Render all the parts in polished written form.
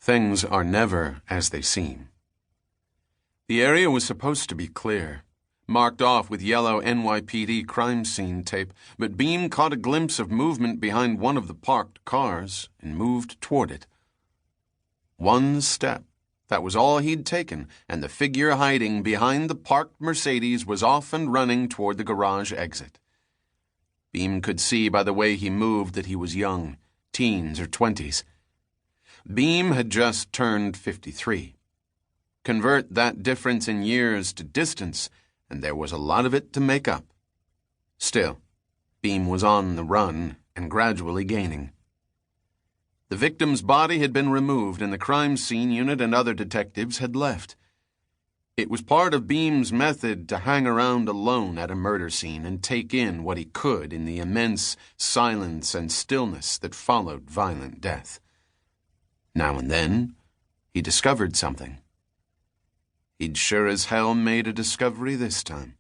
Things are never as they seem. The area was supposed to be clear, marked off with yellow NYPD crime scene tape, but Beam caught a glimpse of movement behind one of the parked cars and moved toward it. One step. That was all he'd taken, and the figure hiding behind the parked Mercedes was off and running toward the garage exit. Beam could see by the way he moved that he was young, teens or 20s. Beam had just turned 53. Convert that difference in years to distance, and there was a lot of it to make up. Still, Beam was on the run and gradually gaining. The victim's body had been removed and the crime scene unit and other detectives had left. It was part of Beam's method to hang around alone at a murder scene and take in what he could in the immense silence and stillness that followed violent death. Now and then, he discovered something. He'd sure as hell made a discovery this time.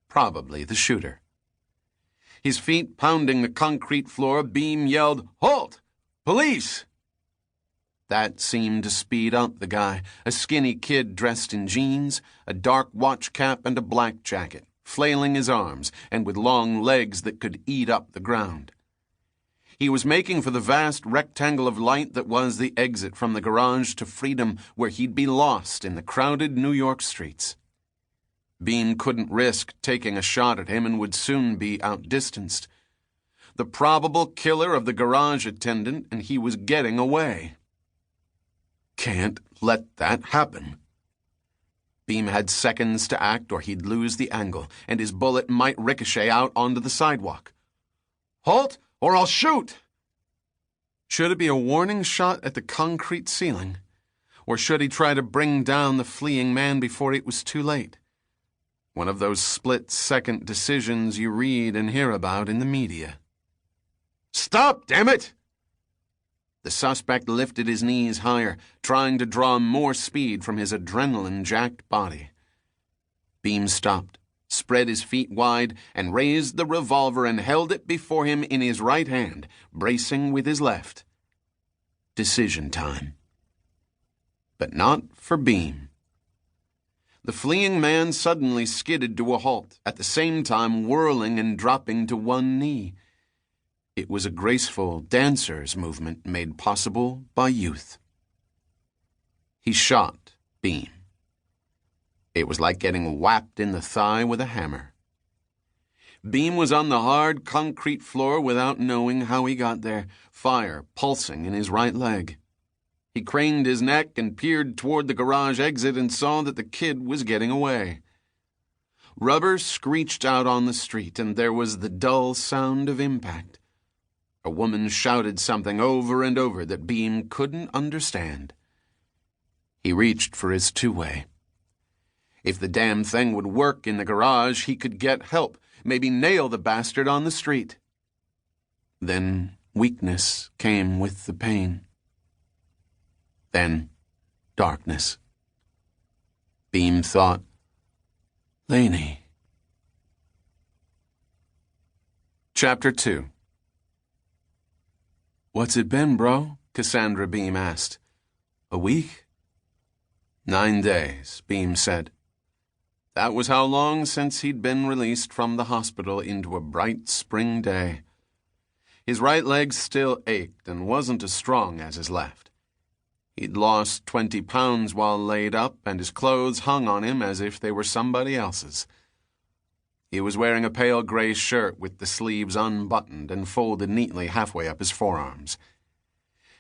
Probably the shooter. His feet pounding the concrete floor, Beam yelled, "Halt! Police!" That seemed to speed up the guy, a skinny kid dressed in jeans, a dark watch cap and a black jacket, flailing his arms and with long legs that could eat up the ground. He was making for the vast rectangle of light that was the exit from the garage to freedom, where he'd be lost in the crowded New York streets. Beam couldn't risk taking a shot at him and would soon be outdistanced. The probable killer of the garage attendant, and he was getting away. Can't let that happen. Beam had seconds to act or he'd lose the angle, and his bullet might ricochet out onto the sidewalk. "Halt, or I'll shoot!" Should it be a warning shot at the concrete ceiling? Or should he try to bring down the fleeing man before it was too late? One of those split-second decisions you read and hear about in the media. "Stop, damn it!" The suspect lifted his knees higher, trying to draw more speed from his adrenaline-jacked body. Beam stopped, spread his feet wide, and raised the revolver and held it before him in his right hand, bracing with his left. Decision time. But not for Beam. The fleeing man suddenly skidded to a halt, at the same time whirling and dropping to one knee. It was a graceful dancer's movement made possible by youth. He shot Beam. It was like getting whapped in the thigh with a hammer. Beam was on the hard concrete floor without knowing how he got there, fire pulsing in his right leg. He craned his neck and peered toward the garage exit and saw that the kid was getting away. Rubber screeched out on the street, and there was the dull sound of impact. A woman shouted something over and over that Beam couldn't understand. He reached for his two-way. If the damn thing would work in the garage, he could get help, maybe nail the bastard on the street. Then weakness came with the pain. Then darkness. Beam thought, Laney. Chapter 2. "What's it been, bro?" Cassandra Beam asked. "A week?" 9 days, Beam said. That was how long since he'd been released from the hospital into a bright spring day. His right leg still ached and wasn't as strong as his left. He'd lost 20 pounds while laid up, and his clothes hung on him as if they were somebody else's. He was wearing a pale gray shirt with the sleeves unbuttoned and folded neatly halfway up his forearms.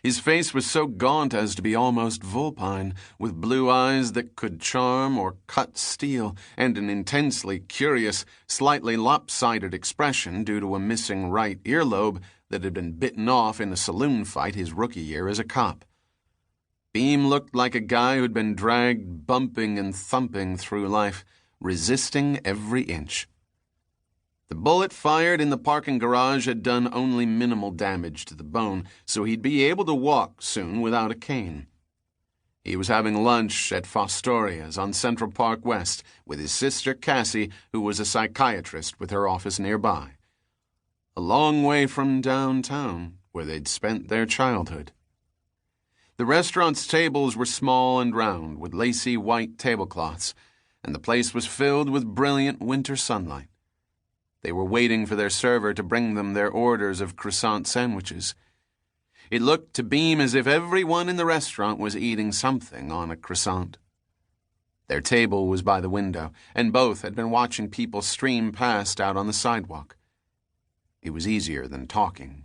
His face was so gaunt as to be almost vulpine, with blue eyes that could charm or cut steel, and an intensely curious, slightly lopsided expression due to a missing right earlobe that had been bitten off in a saloon fight his rookie year as a cop. Beam looked like a guy who'd been dragged bumping and thumping through life, resisting every inch. The bullet fired in the parking garage had done only minimal damage to the bone, so he'd be able to walk soon without a cane. He was having lunch at Fostoria's on Central Park West with his sister Cassie, who was a psychiatrist with her office nearby. A long way from downtown, where they'd spent their childhood. The restaurant's tables were small and round, with lacy white tablecloths, and the place was filled with brilliant winter sunlight. They were waiting for their server to bring them their orders of croissant sandwiches. It looked to Beam as if everyone in the restaurant was eating something on a croissant. Their table was by the window, and both had been watching people stream past out on the sidewalk. It was easier than talking.